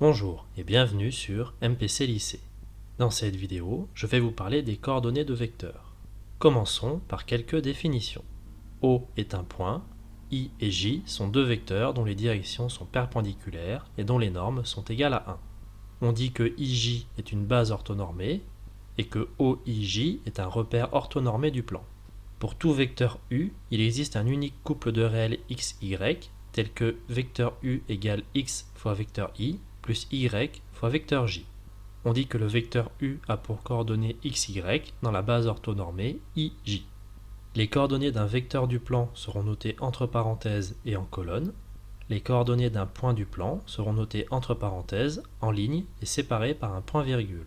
Bonjour et bienvenue sur MPC Lycée. Dans cette vidéo, je vais vous parler des coordonnées de vecteurs. Commençons par quelques définitions. O est un point, I et J sont deux vecteurs dont les directions sont perpendiculaires et dont les normes sont égales à 1. On dit que IJ est une base orthonormée et que OIJ est un repère orthonormé du plan. Pour tout vecteur U, il existe un unique couple de réels XY tel que vecteur U égale X fois vecteur I plus y fois vecteur j. On dit que le vecteur u a pour coordonnées xy dans la base orthonormée ij. Les coordonnées d'un vecteur du plan seront notées entre parenthèses et en colonne. Les coordonnées d'un point du plan seront notées entre parenthèses, en ligne et séparées par un point-virgule.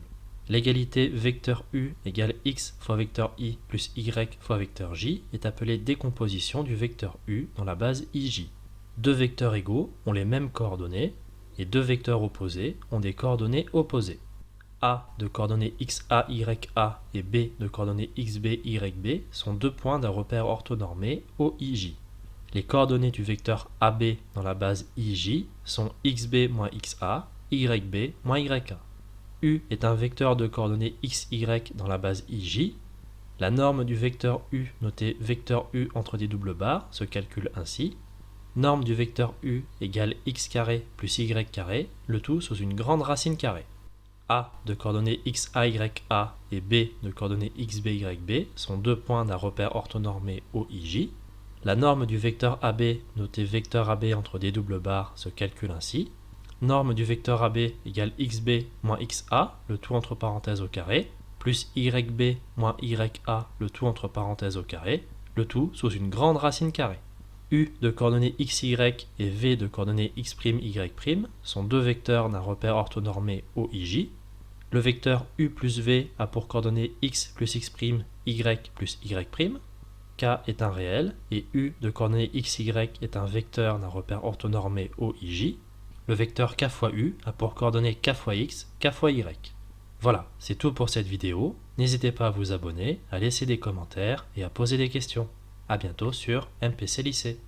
L'égalité vecteur u égale x fois vecteur i plus y fois vecteur j est appelée décomposition du vecteur u dans la base ij. Deux vecteurs égaux ont les mêmes coordonnées, et deux vecteurs opposés ont des coordonnées opposées. A de coordonnées xa, ya et b de coordonnées xb, yb sont deux points d'un repère orthonormé OIJ. Les coordonnées du vecteur AB dans la base IJ sont xb moins xa, yb moins ya. U est un vecteur de coordonnées xy dans la base IJ. La norme du vecteur U noté vecteur U entre des doubles barres se calcule ainsi. Norme du vecteur u égale x carré plus y carré, le tout sous une grande racine carrée. A de coordonnées xa, ya et b de coordonnées xb, yb sont deux points d'un repère orthonormé OIJ. La norme du vecteur AB noté vecteur AB entre des doubles barres se calcule ainsi. Norme du vecteur AB égale xb moins xa, le tout entre parenthèses au carré, plus yb moins ya, le tout entre parenthèses au carré, le tout sous une grande racine carrée. U de coordonnées xy et v de coordonnées x'y' sont deux vecteurs d'un repère orthonormé OIJ. Le vecteur u plus v a pour coordonnées x plus x', y plus y'. K est un réel et u de coordonnées xy est un vecteur d'un repère orthonormé OIJ. Le vecteur k fois u a pour coordonnées k fois x, k fois y. Voilà, c'est tout pour cette vidéo. N'hésitez pas à vous abonner, à laisser des commentaires et à poser des questions. A bientôt sur MPC Lycée.